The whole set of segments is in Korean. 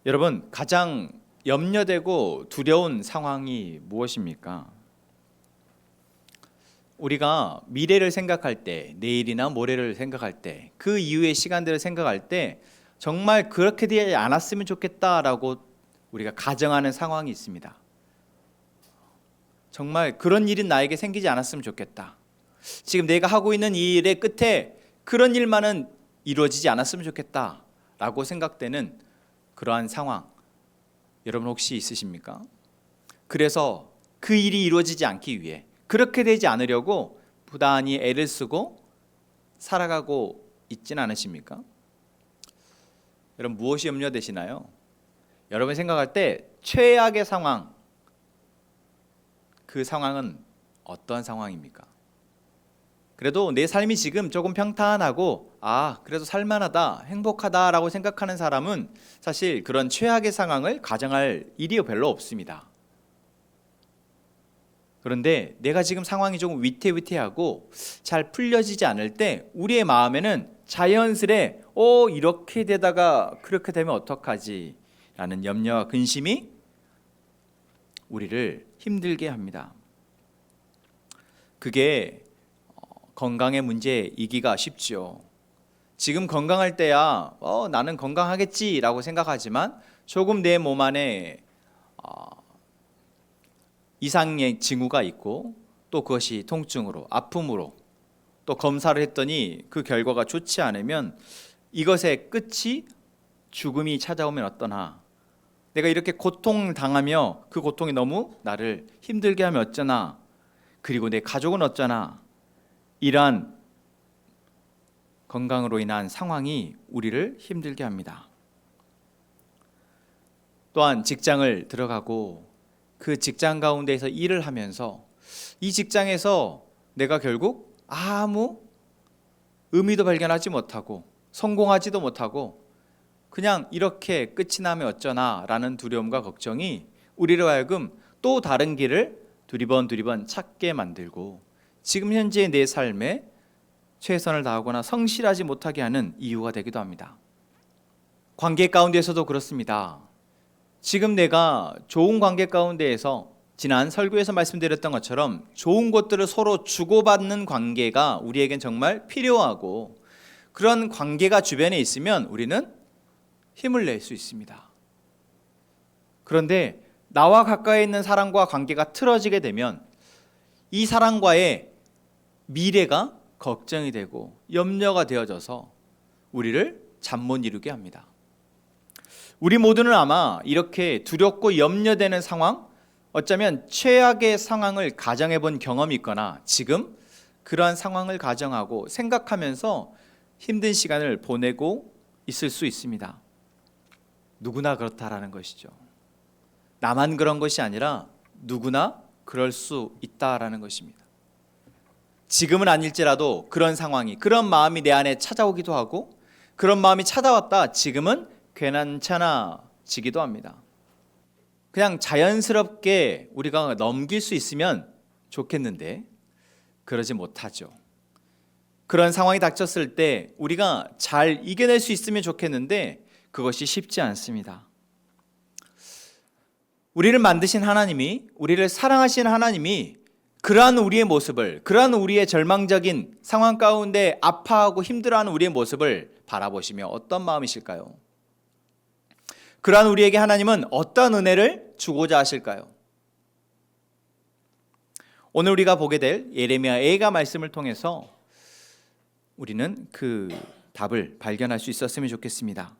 여러분, 가장 염려되고 두려운 상황이 무엇입니까? 우리가 미래를 생각할 때, 내일이나 모레를 생각할 때, 그 이후의 시간들을 생각할 때 정말 그렇게 되지 않았으면 좋겠다라고 우리가 가정하는 상황이 있습니다. 정말 그런 일이 나에게 생기지 않았으면 좋겠다. 지금 내가 하고 있는 이 일의 끝에 그런 일만은 이루어지지 않았으면 좋겠다라고 생각되는 그러한 상황, 여러분 혹시 있으십니까? 그래서 그 일이 이루어지지 않기 위해, 그렇게 되지 않으려고 부단히 애를 쓰고 살아가고 있진 않으십니까? 여러분, 무엇이 염려되시나요? 여러분 생각할 때 최악의 상황, 그 상황은 어떤 상황입니까? 그래도 내 삶이 지금 조금 평탄하고 그래도 살만하다, 행복하다라고 생각하는 사람은 사실 그런 최악의 상황을 가정할 일이 별로 없습니다. 그런데 내가 지금 상황이 조금 위태위태하고 잘 풀려지지 않을 때 우리의 마음에는 자연스레 이렇게 되다가 그렇게 되면 어떡하지? 라는 염려와 근심이 우리를 힘들게 합니다. 그게 건강의 문제이기가 쉽죠. 지금 건강할 때야 나는 건강하겠지라고 생각하지만 조금 내 몸 안에 이상의 징후가 있고 또 그것이 통증으로, 아픔으로 또 검사를 했더니 그 결과가 좋지 않으면 이것의 끝이 죽음이 찾아오면 어떠나, 내가 이렇게 고통당하며 그 고통이 너무 나를 힘들게 하면 어쩌나, 그리고 내 가족은 어쩌나, 이러한 건강으로 인한 상황이 우리를 힘들게 합니다. 또한 직장을 들어가고 그 직장 가운데에서 일을 하면서 이 직장에서 내가 결국 아무 의미도 발견하지 못하고 성공하지도 못하고 그냥 이렇게 끝이 나면 어쩌나 라는 두려움과 걱정이 우리로 하여금 또 다른 길을 두리번 찾게 만들고 지금 현재의 내 삶에 최선을 다하거나 성실하지 못하게 하는 이유가 되기도 합니다. 관계 가운데에서도 그렇습니다. 지금 내가 좋은 관계 가운데에서 지난 설교에서 말씀드렸던 것처럼 좋은 것들을 서로 주고받는 관계가 우리에겐 정말 필요하고, 그런 관계가 주변에 있으면 우리는 힘을 낼 수 있습니다. 그런데 나와 가까이 있는 사람과 관계가 틀어지게 되면 이 사람과의 미래가 걱정이 되고 염려가 되어져서 우리를 잠 못 이루게 합니다. 우리 모두는 아마 이렇게 두렵고 염려되는 상황, 어쩌면 최악의 상황을 가정해 본 경험이 있거나 지금 그러한 상황을 가정하고 생각하면서 힘든 시간을 보내고 있을 수 있습니다. 누구나 그렇다라는 것이죠. 나만 그런 것이 아니라 누구나 그럴 수 있다라는 것입니다. 지금은 아닐지라도 그런 상황이, 그런 마음이 내 안에 찾아오기도 하고, 그런 마음이 찾아왔다 지금은 괜찮아지기도 합니다. 그냥 자연스럽게 우리가 넘길 수 있으면 좋겠는데 그러지 못하죠. 그런 상황이 닥쳤을 때 우리가 잘 이겨낼 수 있으면 좋겠는데 그것이 쉽지 않습니다. 우리를 만드신 하나님이, 우리를 사랑하시는 하나님이 그러한 우리의 모습을, 그러한 우리의 절망적인 상황 가운데 아파하고 힘들어하는 우리의 모습을 바라보시며 어떤 마음이실까요? 그러한 우리에게 하나님은 어떤 은혜를 주고자 하실까요? 오늘 우리가 보게 될 예레미야 A가 말씀을 통해서 우리는 그 답을 발견할 수 있었으면 좋겠습니다.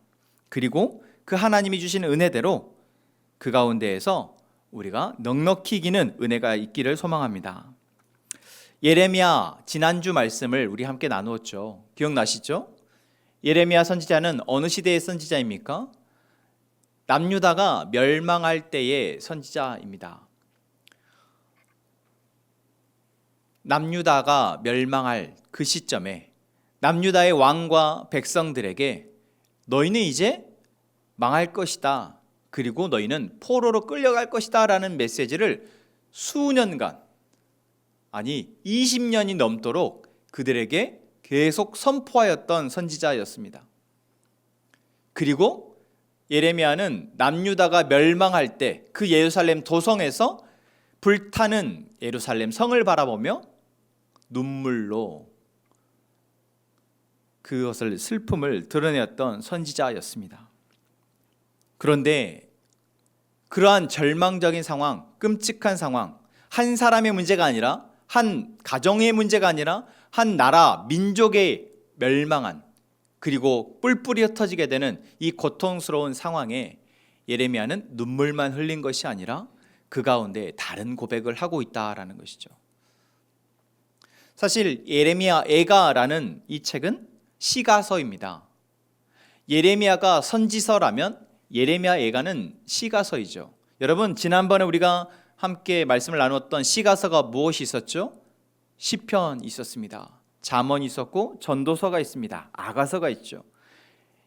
그리고 그 하나님이 주신 은혜대로 그 가운데에서 우리가 넉넉히 이기는 은혜가 있기를 소망합니다. 예레미야 지난주 말씀을 우리 함께 나누었죠. 기억나시죠? 예레미야 선지자는 어느 시대의 선지자입니까? 남유다가 멸망할 때의 선지자입니다. 남유다가 멸망할 그 시점에 남유다의 왕과 백성들에게 너희는 이제 망할 것이다, 그리고 너희는 포로로 끌려갈 것이다 라는 메시지를 수년간, 아니 20년이 넘도록 그들에게 계속 선포하였던 선지자였습니다. 그리고 예레미야는 남유다가 멸망할 때 그 예루살렘 도성에서 불타는 예루살렘 성을 바라보며 눈물로 그것을 슬픔을 드러내었던 선지자였습니다. 그런데 그러한 절망적인 상황, 끔찍한 상황, 한 사람의 문제가 아니라 한 가정의 문제가 아니라 한 나라, 민족의 멸망한 그리고 뿔뿔이 흩어지게 되는 이 고통스러운 상황에 예레미야는 눈물만 흘린 것이 아니라 그 가운데 다른 고백을 하고 있다라는 것이죠. 사실 예레미야 애가라는 이 책은 시가서입니다. 예레미야가 선지서라면 예레미야 애가는 시가서이죠. 여러분, 지난번에 우리가 함께 말씀을 나누었던 시가서가 무엇이 있었죠? 시편 있었습니다. 잠언이 있었고 전도서가 있습니다. 아가서가 있죠.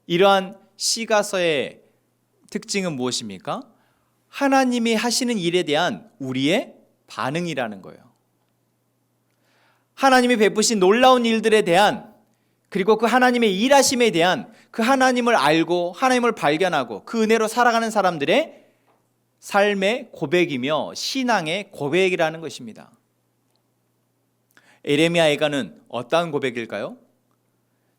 이러한 시가서의 특징은 무엇입니까? 하나님이 하시는 일에 대한 우리의 반응이라는 거예요. 하나님이 베푸신 놀라운 일들에 대한, 그리고 그 하나님의 일하심에 대한, 그 하나님을 알고 하나님을 발견하고 그 은혜로 살아가는 사람들의 삶의 고백이며 신앙의 고백이라는 것입니다. 예레미야 애가는 어떠한 고백일까요?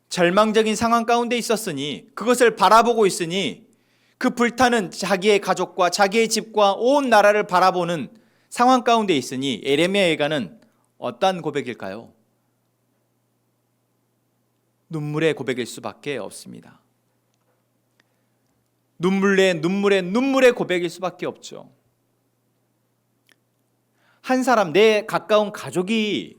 절망적인 상황 가운데 있었으니, 그것을 바라보고 있으니, 그 불타는 자기의 가족과 자기의 집과 온 나라를 바라보는 상황 가운데 있으니 예레미야 애가는 어떠한 고백일까요? 눈물의 고백일 수밖에 없습니다. 눈물의 고백일 수밖에 없죠. 한 사람, 내 가까운 가족이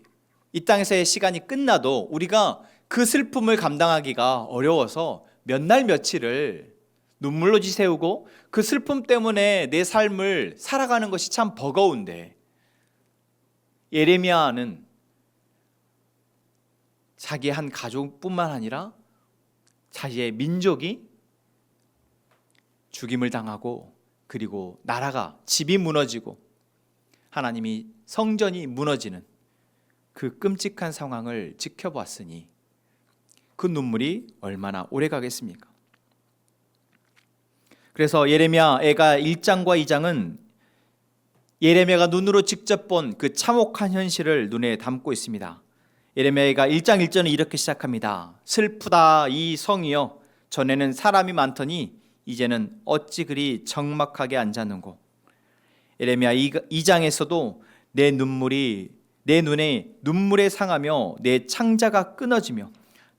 이 땅에서의 시간이 끝나도 우리가 그 슬픔을 감당하기가 어려워서 몇 날 며칠을 눈물로 지새우고 그 슬픔 때문에 내 삶을 살아가는 것이 참 버거운데, 예레미야는 자기의 한 가족뿐만 아니라 자기의 민족이 죽임을 당하고, 그리고 나라가, 집이 무너지고 하나님이 성전이 무너지는 그 끔찍한 상황을 지켜보았으니 그 눈물이 얼마나 오래 가겠습니까? 그래서 예레미야 애가 1장과 2장은 예레미야가 눈으로 직접 본 그 참혹한 현실을 눈에 담고 있습니다. 예레미야가 1장 1절은 이렇게 시작합니다. 슬프다 이 성이여, 전에는 사람이 많더니 이제는 어찌 그리 적막하게 앉았는고. 예레미야 2장에서도 내 눈에 눈물에 상하며 내 창자가 끊어지며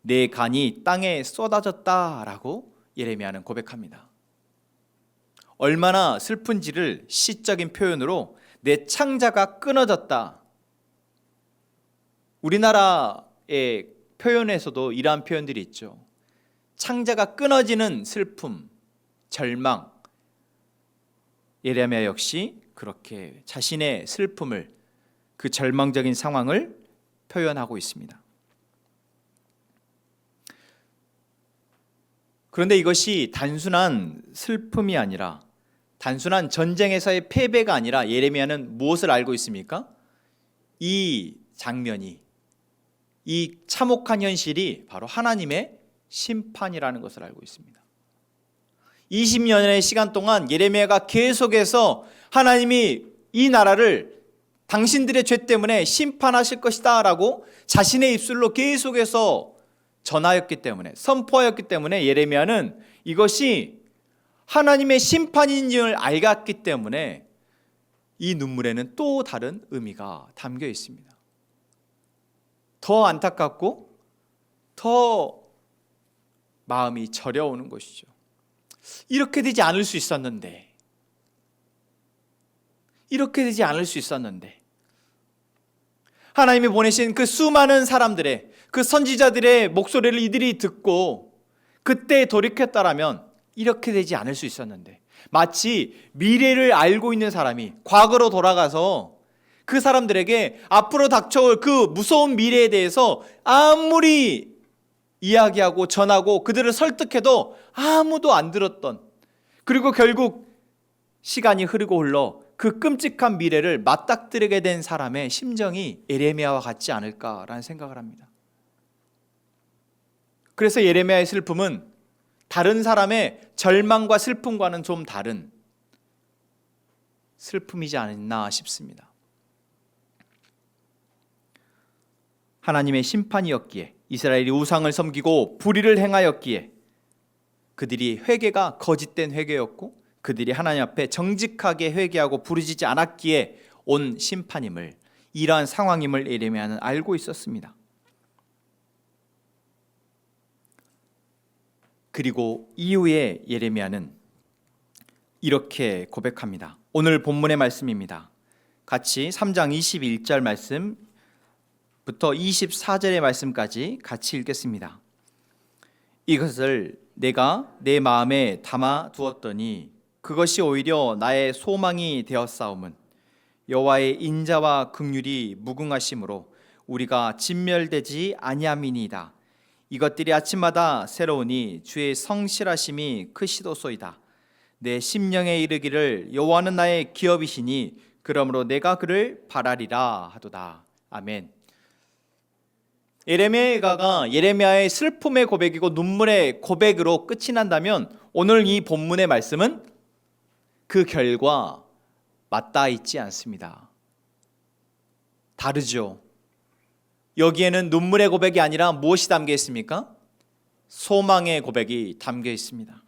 내 간이 땅에 쏟아졌다라고 예레미야는 고백합니다. 얼마나 슬픈지를 시적인 표현으로 내 창자가 끊어졌다. 우리나라의 표현에서도 이러한 표현들이 있죠. 창자가 끊어지는 슬픔, 절망. 예레미야 역시 그렇게 자신의 슬픔을, 그 절망적인 상황을 표현하고 있습니다. 그런데 이것이 단순한 슬픔이 아니라, 단순한 전쟁에서의 패배가 아니라 예레미야는 무엇을 알고 있습니까? 이 장면이, 이 참혹한 현실이 바로 하나님의 심판이라는 것을 알고 있습니다. 20년의 시간 동안 예레미야가 계속해서 하나님이 이 나라를 당신들의 죄 때문에 심판하실 것이다 라고 자신의 입술로 계속해서 전하였기 때문에, 선포하였기 때문에 예레미야는 이것이 하나님의 심판인 줄 알았기 때문에 이 눈물에는 또 다른 의미가 담겨 있습니다. 더 안타깝고 더 마음이 저려오는 것이죠. 이렇게 되지 않을 수 있었는데, 이렇게 되지 않을 수 있었는데, 하나님이 보내신 그 수많은 사람들의, 그 선지자들의 목소리를 이들이 듣고 그때 돌이켰다라면 이렇게 되지 않을 수 있었는데, 마치 미래를 알고 있는 사람이 과거로 돌아가서 그 사람들에게 앞으로 닥쳐올 그 무서운 미래에 대해서 아무리 이야기하고 전하고 그들을 설득해도 아무도 안 들었던, 그리고 결국 시간이 흐르고 흘러 그 끔찍한 미래를 맞닥뜨리게 된 사람의 심정이 예레미야와 같지 않을까라는 생각을 합니다. 그래서 예레미야의 슬픔은 다른 사람의 절망과 슬픔과는 좀 다른 슬픔이지 않나 싶습니다. 하나님의 심판이었기에, 이스라엘이 우상을 섬기고 불의를 행하였기에 그들이 회개가 거짓된 회개였고 그들이 하나님 앞에 정직하게 회개하고 부르짖지 않았기에 온 심판임을, 이러한 상황임을 예레미야는 알고 있었습니다. 그리고 이후에 예레미야는 이렇게 고백합니다. 오늘 본문의 말씀입니다. 같이 3장 21절 말씀부터 24절의 말씀까지 같이 읽겠습니다. 이것을 내가 내 마음에 담아 두었더니 그것이 오히려 나의 소망이 되었사오면 여호와의 인자와 긍휼이 무궁하심으로 우리가 진멸되지 아니함이니이다. 이것들이 아침마다 새로우니 주의 성실하심이 크시도소이다. 내 심령에 이르기를 여호와는 나의 기업이시니 그러므로 내가 그를 바라리라 하도다. 아멘. 예레미야의 슬픔의 고백이고 눈물의 고백으로 끝이 난다면 오늘 이 본문의 말씀은 그 결과 맞닿아 있지 않습니다. 다르죠. 여기에는 눈물의 고백이 아니라 무엇이 담겨 있습니까? 소망의 고백이 담겨 있습니다.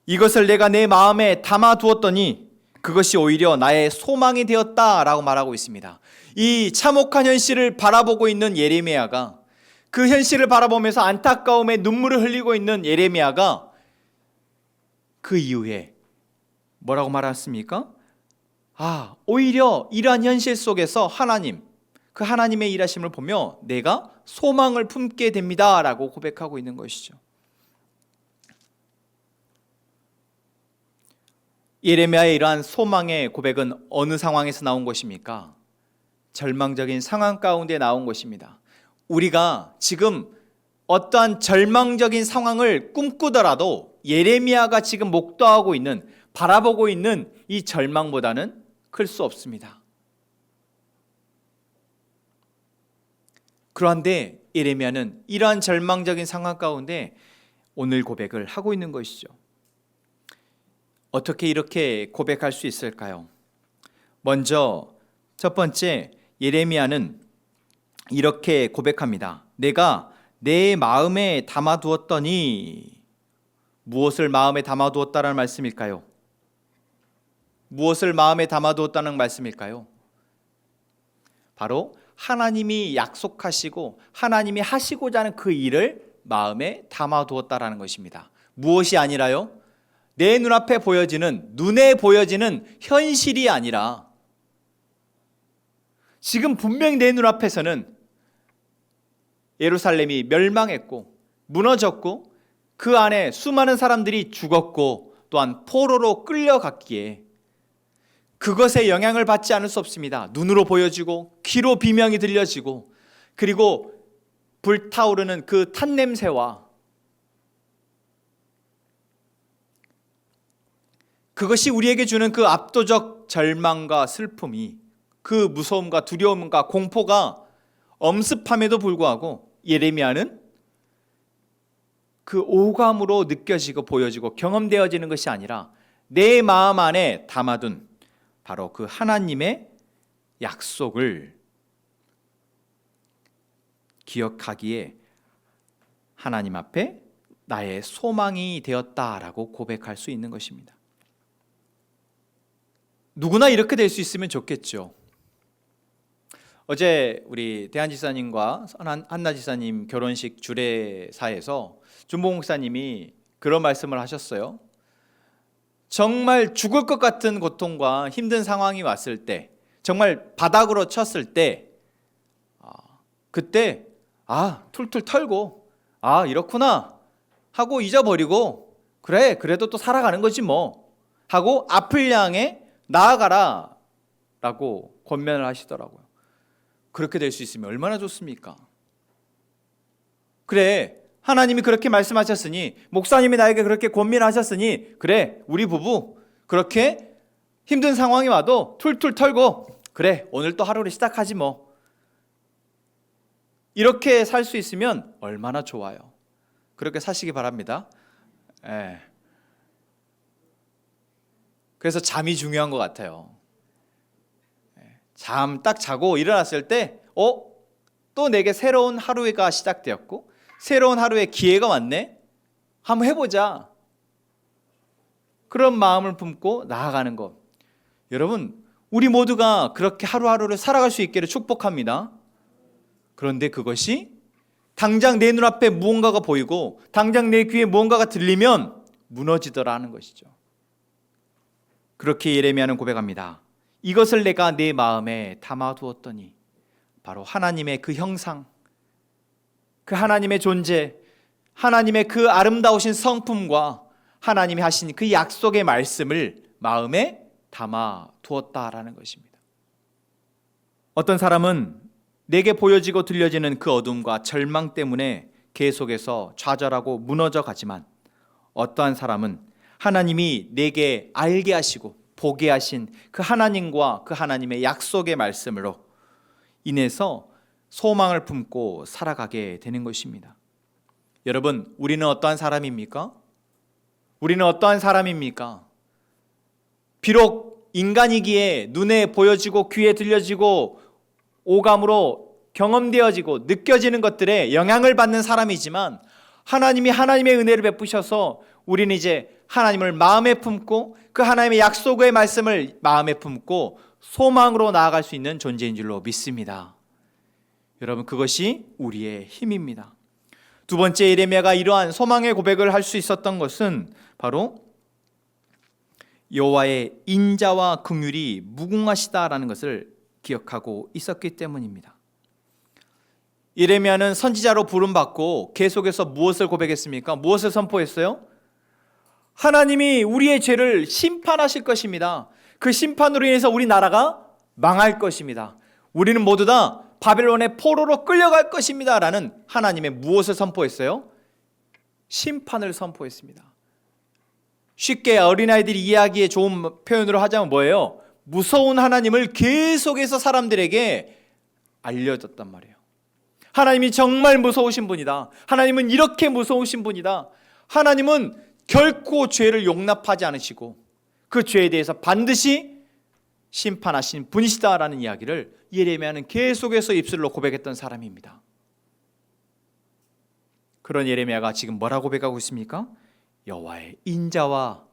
이것을 내가 내 마음에 담아두었더니 그것이 오히려 나의 소망이 되었다라고 말하고 있습니다. 이 참혹한 현실을 바라보고 있는 예레미야가, 그 현실을 바라보면서 안타까움에 눈물을 흘리고 있는 예레미야가 그 이후에 뭐라고 말했습니까? 오히려 이러한 현실 속에서 하나님, 그 하나님의 일하심을 보며 내가 소망을 품게 됩니다 라고 고백하고 있는 것이죠. 예레미야의 이러한 소망의 고백은 어느 상황에서 나온 것입니까? 절망적인 상황 가운데 나온 것입니다. 우리가 지금 어떠한 절망적인 상황을 꿈꾸더라도 예레미야가 지금 목도하고 있는, 바라보고 있는 이 절망보다는 클 수 없습니다. 그런데 예레미야는 이러한 절망적인 상황 가운데 오늘 고백을 하고 있는 것이죠. 어떻게 이렇게 고백할 수 있을까요? 먼저 첫 번째, 예레미야는 이렇게 고백합니다. 내가 내 마음에 담아두었더니, 무엇을 마음에 담아두었다는 말씀일까요? 무엇을 마음에 담아두었다는 말씀일까요? 바로 하나님이 약속하시고 하나님이 하시고자 하는 그 일을 마음에 담아두었다라는 것입니다. 무엇이 아니라요? 내 눈앞에 보여지는, 눈에 보여지는 현실이 아니라, 지금 분명히 내 눈앞에서는 예루살렘이 멸망했고 무너졌고 그 안에 수많은 사람들이 죽었고 또한 포로로 끌려갔기에 그것에 영향을 받지 않을 수 없습니다. 눈으로 보여지고 귀로 비명이 들려지고 그리고 불타오르는 그 탄냄새와 그것이 우리에게 주는 그 압도적 절망과 슬픔이, 그 무서움과 두려움과 공포가 엄습함에도 불구하고 예레미야는 그 오감으로 느껴지고 보여지고 경험되어지는 것이 아니라 내 마음 안에 담아둔 바로 그 하나님의 약속을 기억하기에 하나님 앞에 나의 소망이 되었다라고 고백할 수 있는 것입니다. 누구나 이렇게 될 수 있으면 좋겠죠. 어제 우리 대한 지사님과 한나 지사님 결혼식 주례사에서 준봉 목사님이 그런 말씀을 하셨어요. 정말 죽을 것 같은 고통과 힘든 상황이 왔을 때, 정말 바닥으로 쳤을 때, 그때 툴툴 털고 이렇구나 하고 잊어버리고 그래 그래도 또 살아가는 거지 뭐 하고 앞을 향해 나아가라 라고 권면을 하시더라고요. 그렇게 될 수 있으면 얼마나 좋습니까? 그래, 하나님이 그렇게 말씀하셨으니, 목사님이 나에게 그렇게 권면하셨으니, 그래, 우리 부부 그렇게 힘든 상황이 와도 툴툴 털고 그래, 오늘 또 하루를 시작하지 뭐, 이렇게 살 수 있으면 얼마나 좋아요. 그렇게 사시기 바랍니다. 예. 그래서 잠이 중요한 것 같아요. 잠 딱 자고 일어났을 때 또 내게 새로운 하루가 시작되었고 새로운 하루의 기회가 왔네. 한번 해보자. 그런 마음을 품고 나아가는 것. 여러분, 우리 모두가 그렇게 하루하루를 살아갈 수 있기를 축복합니다. 그런데 그것이 당장 내 눈앞에 무언가가 보이고 당장 내 귀에 무언가가 들리면 무너지더라는 것이죠. 그렇게 예레미야는 고백합니다. 이것을 내가 내 마음에 담아두었더니, 바로 하나님의 그 형상, 그 하나님의 존재, 하나님의 그 아름다우신 성품과 하나님이 하신 그 약속의 말씀을 마음에 담아두었다라는 것입니다. 어떤 사람은 내게 보여지고 들려지는 그 어둠과 절망 때문에 계속해서 좌절하고 무너져 가지만, 어떠한 사람은 하나님이 내게 알게 하시고 보게 하신 그 하나님과 그 하나님의 약속의 말씀으로 인해서 소망을 품고 살아가게 되는 것입니다. 여러분, 우리는 어떠한 사람입니까? 우리는 어떠한 사람입니까? 비록 인간이기에 눈에 보여지고 귀에 들려지고 오감으로 경험되어지고 느껴지는 것들에 영향을 받는 사람이지만, 하나님이 하나님의 은혜를 베푸셔서 우리는 이제 하나님을 마음에 품고 그 하나님의 약속의 말씀을 마음에 품고 소망으로 나아갈 수 있는 존재인 줄로 믿습니다. 여러분, 그것이 우리의 힘입니다. 두 번째, 예레미야가 이러한 소망의 고백을 할 수 있었던 것은 바로 여호와의 인자와 긍휼이 무궁하시다라는 것을 기억하고 있었기 때문입니다. 예레미야는 선지자로 부름받고 계속해서 무엇을 고백했습니까? 무엇을 선포했어요? 하나님이 우리의 죄를 심판하실 것입니다. 그 심판으로 인해서 우리 나라가 망할 것입니다. 우리는 모두 다 바벨론의 포로로 끌려갈 것입니다 라는 하나님의 무엇을 선포했어요? 심판을 선포했습니다. 쉽게 어린아이들이 이해하기에 좋은 표현으로 하자면 뭐예요? 무서운 하나님을 계속해서 사람들에게 알려줬단 말이에요. 하나님이 정말 무서우신 분이다. 하나님은 이렇게 무서우신 분이다. 하나님은 결코 죄를 용납하지 않으시고 그 죄에 대해서 반드시 심판하신 분이시다라는 이야기를 예레미야는 계속해서 입술로 고백했던 사람입니다. 그런 예레미야가 지금 뭐라고 고백하고 있습니까? 여호와의 인자와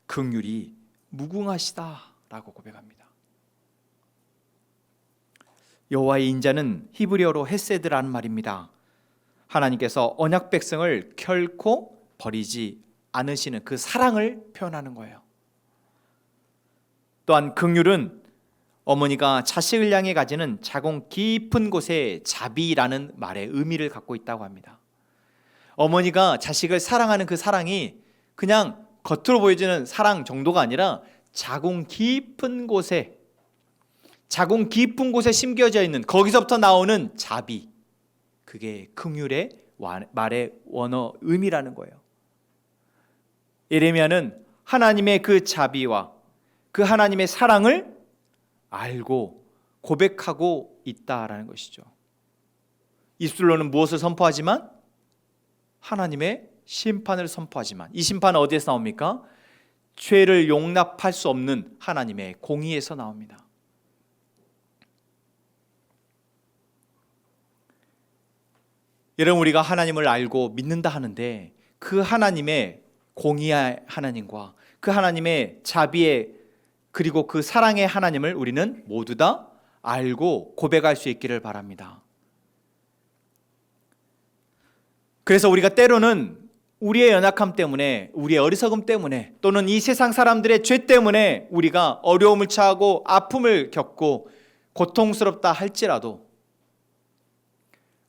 긍휼이 무궁하시다라고 고백합니다. 여호와의 인자는 히브리어로 헤세드라는 말입니다. 하나님께서 언약 백성을 결코 버리지 않으시는 그 사랑을 표현하는 거예요. 또한 긍휼은 어머니가 자식을 향해 가지는 자궁 깊은 곳의 자비라는 말의 의미를 갖고 있다고 합니다. 어머니가 자식을 사랑하는 그 사랑이 그냥 겉으로 보여지는 사랑 정도가 아니라 자궁 깊은 곳에 심겨져 있는, 거기서부터 나오는 자비, 그게 긍휼의 말의 원어 의미라는 거예요. 예레미야는 하나님의 그 자비와 그 하나님의 사랑을 알고 고백하고 있다라는 것이죠. 입술로는 무엇을 선포하지만 하나님의 심판을 선포하지만, 이 심판은 어디에서 나옵니까? 죄를 용납할 수 없는 하나님의 공의에서 나옵니다. 여러분, 우리가 하나님을 알고 믿는다 하는데 그 하나님의 공의의 하나님과 그 하나님의 자비의 그리고 그 사랑의 하나님을 우리는 모두 다 알고 고백할 수 있기를 바랍니다. 그래서 우리가 때로는 우리의 연약함 때문에, 우리의 어리석음 때문에, 또는 이 세상 사람들의 죄 때문에 우리가 어려움을 처하고 아픔을 겪고 고통스럽다 할지라도,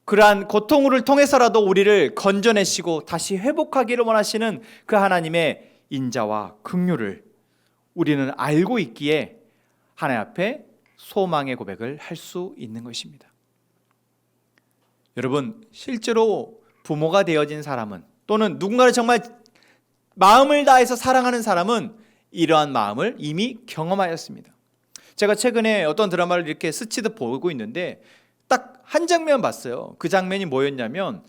그러한 고통을 통해서라도 우리를 건져내시고 다시 회복하기를 원하시는 그 하나님의 인자와 긍휼을 우리는 알고 있기에 하나님 앞에 소망의 고백을 할 수 있는 것입니다. 여러분, 실제로 부모가 되어진 사람은, 또는 누군가를 정말 마음을 다해서 사랑하는 사람은 이러한 마음을 이미 경험하였습니다. 제가 최근에 어떤 드라마를 이렇게 스치듯 보고 있는데 딱 한 장면 봤어요. 그 장면이 뭐였냐면,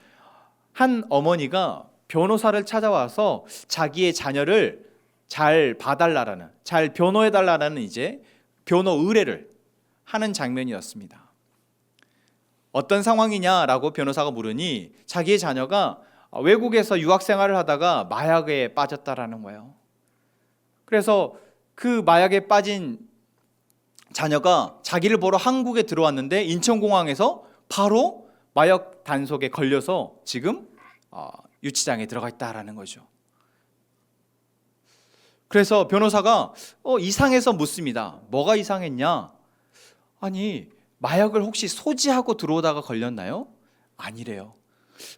한 어머니가 변호사를 찾아와서 자기의 자녀를 잘 봐달라는, 잘 변호해달라는 이제 변호 의뢰를 하는 장면이었습니다. 어떤 상황이냐라고 변호사가 물으니 자기의 자녀가 외국에서 유학 생활을 하다가 마약에 빠졌다라는 거예요. 그래서 그 마약에 빠진 자녀가 자기를 보러 한국에 들어왔는데 인천공항에서 바로 마약 단속에 걸려서 지금 유치장에 들어가 있다라는 거죠. 그래서 변호사가 이상해서 묻습니다. 뭐가 이상했냐? 아니, 마약을 혹시 소지하고 들어오다가 걸렸나요? 아니래요.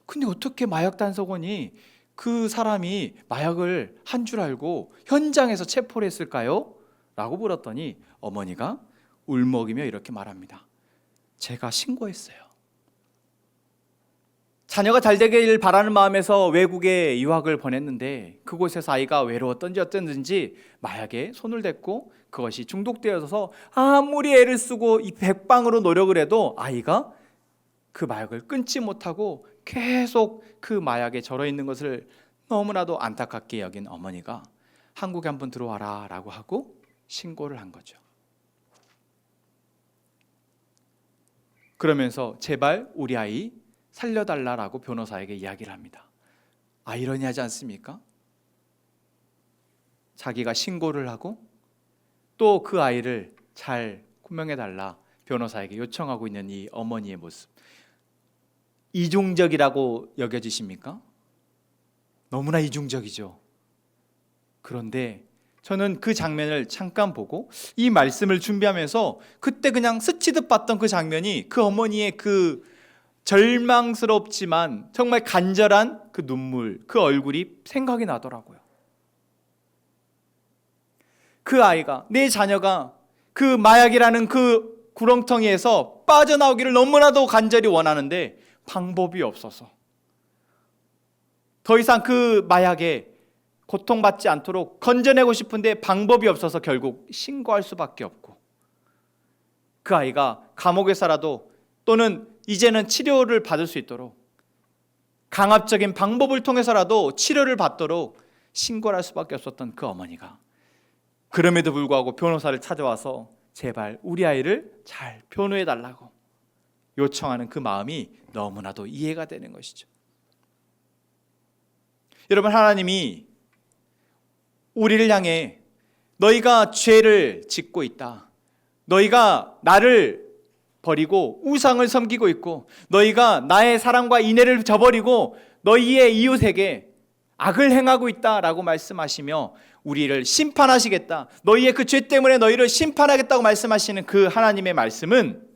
근데 어떻게 마약 단속원이 그 사람이 마약을 한 줄 알고 현장에서 체포를 했을까요? 라고 물었더니 어머니가 울먹이며 이렇게 말합니다. 제가 신고했어요. 자녀가 잘 되길 바라는 마음에서 외국에 유학을 보냈는데 그곳에서 아이가 외로웠던지 어땠는지 마약에 손을 댔고 그것이 중독되어서 아무리 애를 쓰고 이 백방으로 노력을 해도 아이가 그 마약을 끊지 못하고 계속 그 마약에 절어 있는 것을 너무나도 안타깝게 여긴 어머니가 한국에 한번 들어와라 라고 하고 신고를 한 거죠. 그러면서 제발 우리 아이 살려달라라고 변호사에게 이야기를 합니다. 아이러니하지 않습니까? 자기가 신고를 하고 또 그 아이를 잘 구명해달라 변호사에게 요청하고 있는 이 어머니의 모습, 이중적이라고 여겨지십니까? 너무나 이중적이죠. 그런데 저는 그 장면을 잠깐 보고 이 말씀을 준비하면서 그때 그냥 스치듯 봤던 그 장면이 그 어머니의 그 절망스럽지만 정말 간절한 그 눈물, 그 얼굴이 생각이 나더라고요. 그 아이가, 내 자녀가 그 마약이라는 그 구렁텅이에서 빠져나오기를 너무나도 간절히 원하는데 방법이 없어서 더 이상 그 마약에 고통받지 않도록 건져내고 싶은데 방법이 없어서 결국 신고할 수밖에 없고, 그 아이가 감옥에서라도 또는 이제는 치료를 받을 수 있도록 강압적인 방법을 통해서라도 치료를 받도록 신고를 할 수밖에 없었던 그 어머니가 그럼에도 불구하고 변호사를 찾아와서 제발 우리 아이를 잘 변호해 달라고 요청하는 그 마음이 너무나도 이해가 되는 것이죠. 여러분, 하나님이 우리를 향해 너희가 죄를 짓고 있다, 너희가 나를 버리고 우상을 섬기고 있고 너희가 나의 사랑과 인애를 저버리고 너희의 이웃에게 악을 행하고 있다라고 말씀하시며 우리를 심판하시겠다, 너희의 그 죄 때문에 너희를 심판하겠다고 말씀하시는 그 하나님의 말씀은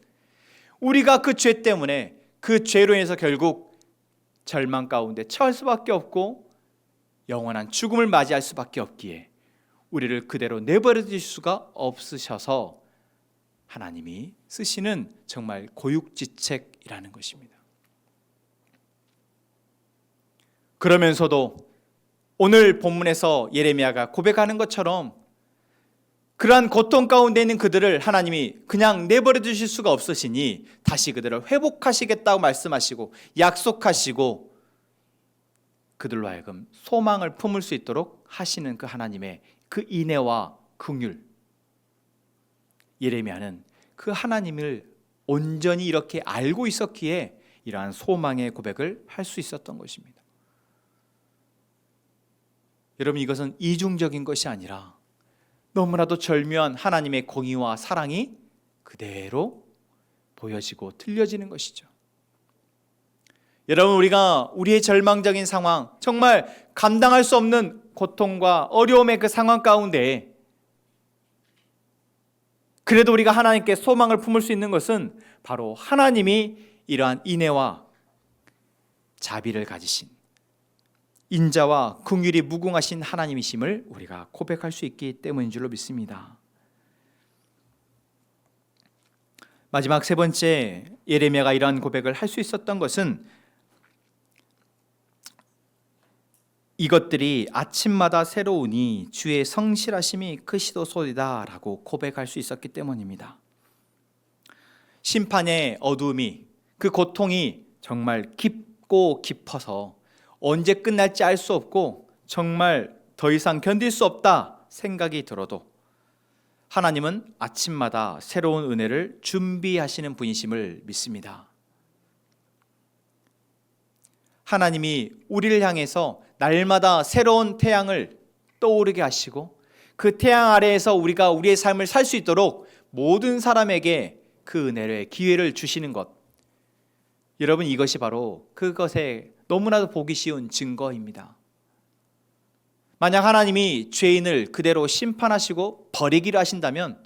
우리가 그 죄 때문에 그 죄로 인해서 결국 절망 가운데 처할 수밖에 없고 영원한 죽음을 맞이할 수밖에 없기에 우리를 그대로 내버려 두실 수가 없으셔서 하나님이 쓰시는 정말 고육지책이라는 것입니다. 그러면서도 오늘 본문에서 예레미야가 고백하는 것처럼 그러한 고통 가운데 있는 그들을 하나님이 그냥 내버려 두실 수가 없으시니 다시 그들을 회복하시겠다고 말씀하시고 약속하시고 그들로 하여금 소망을 품을 수 있도록 하시는 그 하나님의 그 인애와 긍휼, 예레미야는 그 하나님을 온전히 이렇게 알고 있었기에 이러한 소망의 고백을 할 수 있었던 것입니다. 여러분, 이것은 이중적인 것이 아니라 너무나도 절묘한 하나님의 공의와 사랑이 그대로 보여지고 들려지는 것이죠. 여러분, 우리가 우리의 절망적인 상황, 정말 감당할 수 없는 고통과 어려움의 그 상황 가운데 그래도 우리가 하나님께 소망을 품을 수 있는 것은 바로 하나님이 이러한 인애와 자비를 가지신 인자와 긍휼이 무궁하신 하나님이심을 우리가 고백할 수 있기 때문인 줄로 믿습니다. 마지막 세 번째, 예레미야가 이러한 고백을 할 수 있었던 것은 이것들이 아침마다 새로우니 주의 성실하심이 크시도소이다 라고 고백할 수 있었기 때문입니다. 심판의 어두움이, 그 고통이 정말 깊고 깊어서 언제 끝날지 알 수 없고 정말 더 이상 견딜 수 없다 생각이 들어도 하나님은 아침마다 새로운 은혜를 준비하시는 분이심을 믿습니다. 하나님이 우리를 향해서 날마다 새로운 태양을 떠오르게 하시고 그 태양 아래에서 우리가 우리의 삶을 살 수 있도록 모든 사람에게 그 은혜를 기회를 주시는 것, 여러분 이것이 바로 그것에 너무나도 보기 쉬운 증거입니다. 만약 하나님이 죄인을 그대로 심판하시고 버리기로 하신다면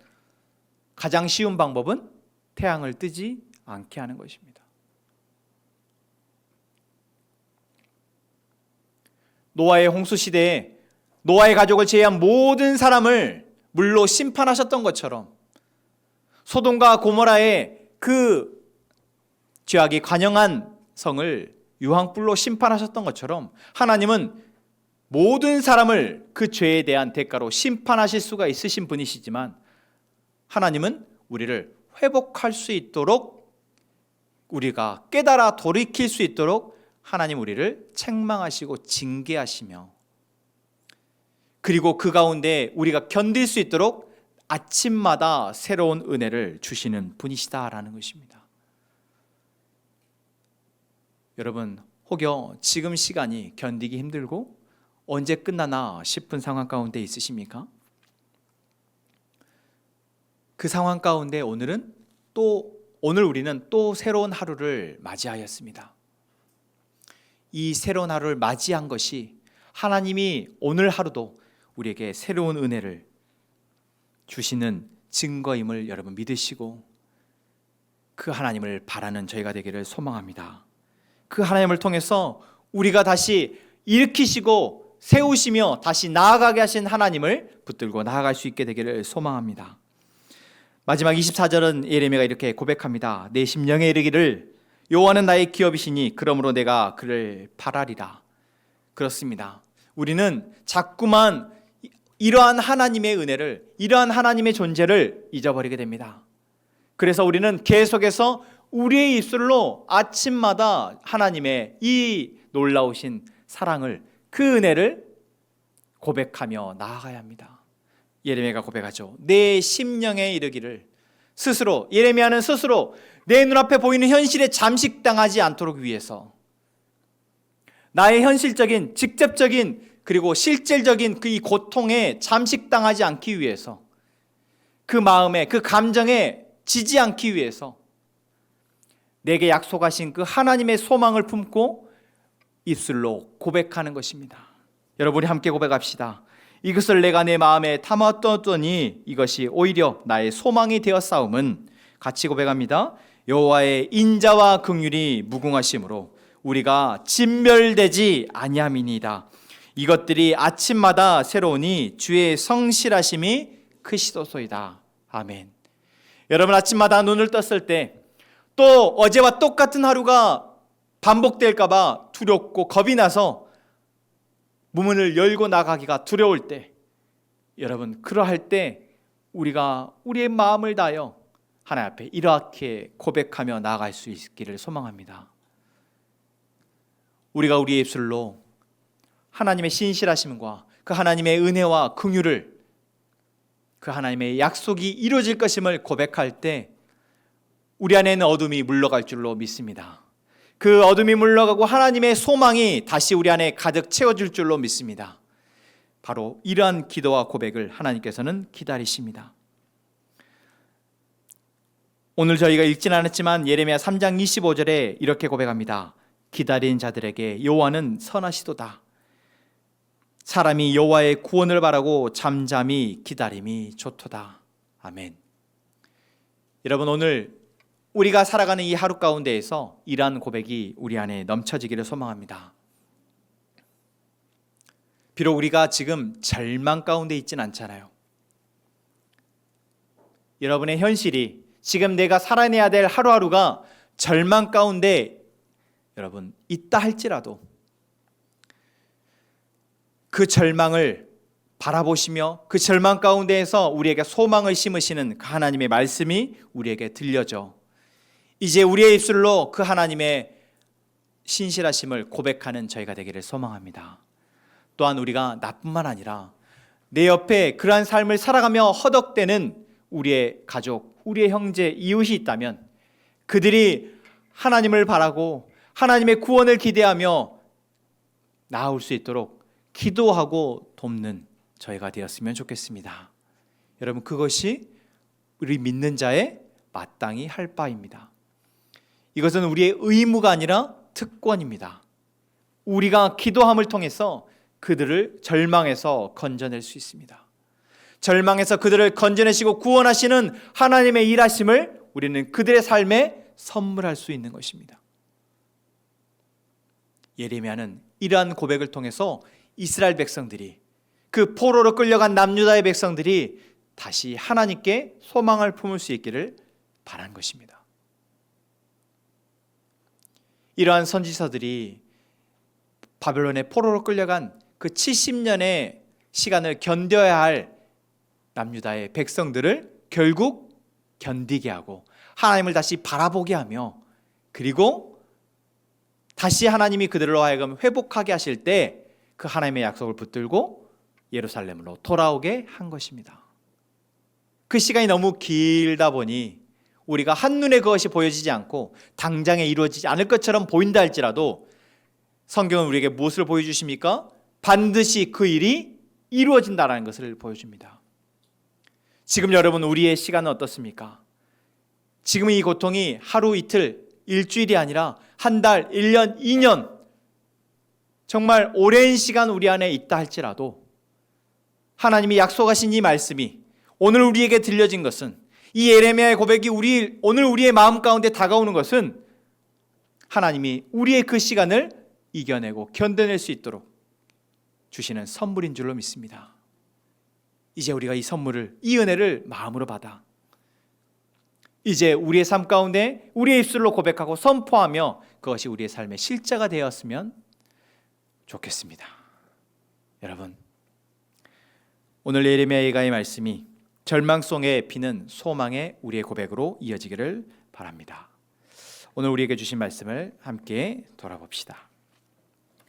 가장 쉬운 방법은 태양을 뜨지 않게 하는 것입니다. 노아의 홍수 시대에 노아의 가족을 제외한 모든 사람을 물로 심판하셨던 것처럼 소돔과 고모라의 그 죄악이 관영한 성을 유황불로 심판하셨던 것처럼 하나님은 모든 사람을 그 죄에 대한 대가로 심판하실 수가 있으신 분이시지만 하나님은 우리를 회복할 수 있도록, 우리가 깨달아 돌이킬 수 있도록 하나님 우리를 책망하시고 징계하시며, 그리고 그 가운데 우리가 견딜 수 있도록 아침마다 새로운 은혜를 주시는 분이시다라는 것입니다. 여러분, 혹여 지금 시간이 견디기 힘들고 언제 끝나나 싶은 상황 가운데 있으십니까? 그 상황 가운데 오늘 우리는 또 새로운 하루를 맞이하였습니다. 이 새로운 하루를 맞이한 것이 하나님이 오늘 하루도 우리에게 새로운 은혜를 주시는 증거임을 여러분 믿으시고 그 하나님을 바라는 저희가 되기를 소망합니다. 그 하나님을 통해서 우리가 다시 일으키시고 세우시며 다시 나아가게 하신 하나님을 붙들고 나아갈 수 있게 되기를 소망합니다. 마지막 24절은 예레미야가 이렇게 고백합니다. 내 심령에 이르기를 여호와는 나의 기업이시니 그러므로 내가 그를 바라리라. 그렇습니다. 우리는 자꾸만 이러한 하나님의 은혜를, 이러한 하나님의 존재를 잊어버리게 됩니다. 그래서 우리는 계속해서 우리의 입술로 아침마다 하나님의 이 놀라우신 사랑을, 그 은혜를 고백하며 나아가야 합니다. 예레미야가 고백하죠. 내 심령에 이르기를, 스스로, 예레미야는 스스로 내 눈앞에 보이는 현실에 잠식당하지 않도록 위해서, 나의 현실적인, 직접적인, 그리고 실질적인 그 이 고통에 잠식당하지 않기 위해서, 그 마음에, 그 감정에 지지 않기 위해서 내게 약속하신 그 하나님의 소망을 품고 입술로 고백하는 것입니다. 여러분이 함께 고백합시다. 이것을 내가 내 마음에 담아두었더니 이것이 오히려 나의 소망이 되었사옴은, 같이 고백합니다. 여호와의 인자와 긍휼이 무궁하심으로 우리가 진멸되지 아니함이니이다. 이것들이 아침마다 새로우니 주의 성실하심이 크시도소이다. 아멘. 여러분, 아침마다 눈을 떴을 때 또 어제와 똑같은 하루가 반복될까 봐 두렵고 겁이 나서 문을 열고 나가기가 두려울 때, 여러분, 그러할 때 우리가 우리의 마음을 다하여 하나님 앞에 이렇게 고백하며 나아갈 수 있기를 소망합니다. 우리가 우리의 입술로 하나님의 신실하심과 그 하나님의 은혜와 긍휼을, 그 하나님의 약속이 이루어질 것임을 고백할 때 우리 안에는 어둠이 물러갈 줄로 믿습니다. 그 어둠이 물러가고 하나님의 소망이 다시 우리 안에 가득 채워질 줄로 믿습니다. 바로 이러한 기도와 고백을 하나님께서는 기다리십니다. 오늘 저희가 읽진 않았지만 예레미야 3장 25절에 이렇게 고백합니다. 기다린 자들에게 여호와는 선하시도다. 사람이 여호와의 구원을 바라고 잠잠히 기다림이 좋도다. 아멘. 여러분, 오늘 우리가 살아가는 이 하루 가운데에서 이러한 고백이 우리 안에 넘쳐지기를 소망합니다. 비록 우리가 지금 절망 가운데 있진 않잖아요. 여러분의 현실이, 지금 내가 살아내야 될 하루하루가 절망 가운데 여러분 있다 할지라도 그 절망을 바라보시며 그 절망 가운데에서 우리에게 소망을 심으시는 그 하나님의 말씀이 우리에게 들려져 이제 우리의 입술로 그 하나님의 신실하심을 고백하는 저희가 되기를 소망합니다. 또한 우리가 나뿐만 아니라 내 옆에 그러한 삶을 살아가며 허덕대는 우리의 가족, 우리의 형제, 이웃이 있다면 그들이 하나님을 바라고 하나님의 구원을 기대하며 나아올 수 있도록 기도하고 돕는 저희가 되었으면 좋겠습니다. 여러분, 그것이 우리 믿는 자의 마땅히 할 바입니다. 이것은 우리의 의무가 아니라 특권입니다. 우리가 기도함을 통해서 그들을 절망에서 건져낼 수 있습니다. 절망에서 그들을 건져내시고 구원하시는 하나님의 일하심을 우리는 그들의 삶에 선물할 수 있는 것입니다. 예레미야는 이러한 고백을 통해서 이스라엘 백성들이, 그 포로로 끌려간 남유다의 백성들이 다시 하나님께 소망을 품을 수 있기를 바란 것입니다. 이러한 선지서들이 바벨론의 포로로 끌려간 그 70년의 시간을 견뎌야 할 남유다의 백성들을 결국 견디게 하고 하나님을 다시 바라보게 하며, 그리고 다시 하나님이 그들로 하여금 회복하게 하실 때 그 하나님의 약속을 붙들고 예루살렘으로 돌아오게 한 것입니다. 그 시간이 너무 길다 보니 우리가 한눈에 그것이 보여지지 않고 당장에 이루어지지 않을 것처럼 보인다 할지라도 성경은 우리에게 무엇을 보여주십니까? 반드시 그 일이 이루어진다라는 것을 보여줍니다. 지금 여러분, 우리의 시간은 어떻습니까? 지금 이 고통이 하루 이틀, 일주일이 아니라 한 달, 1년, 2년, 정말 오랜 시간 우리 안에 있다 할지라도 하나님이 약속하신 이 말씀이 오늘 우리에게 들려진 것은, 이 예레미야의 고백이 오늘 우리의 마음 가운데 다가오는 것은 하나님이 우리의 그 시간을 이겨내고 견뎌낼 수 있도록 주시는 선물인 줄로 믿습니다. 이제 우리가 이 선물을, 이 은혜를 마음으로 받아 이제 우리의 삶 가운데 우리의 입술로 고백하고 선포하며 그것이 우리의 삶의 실제가 되었으면 좋겠습니다. 여러분, 오늘 예레미야 예가의 말씀이 절망 속에 피는 소망의 우리의 고백으로 이어지기를 바랍니다. 오늘 우리에게 주신 말씀을 함께 돌아봅시다.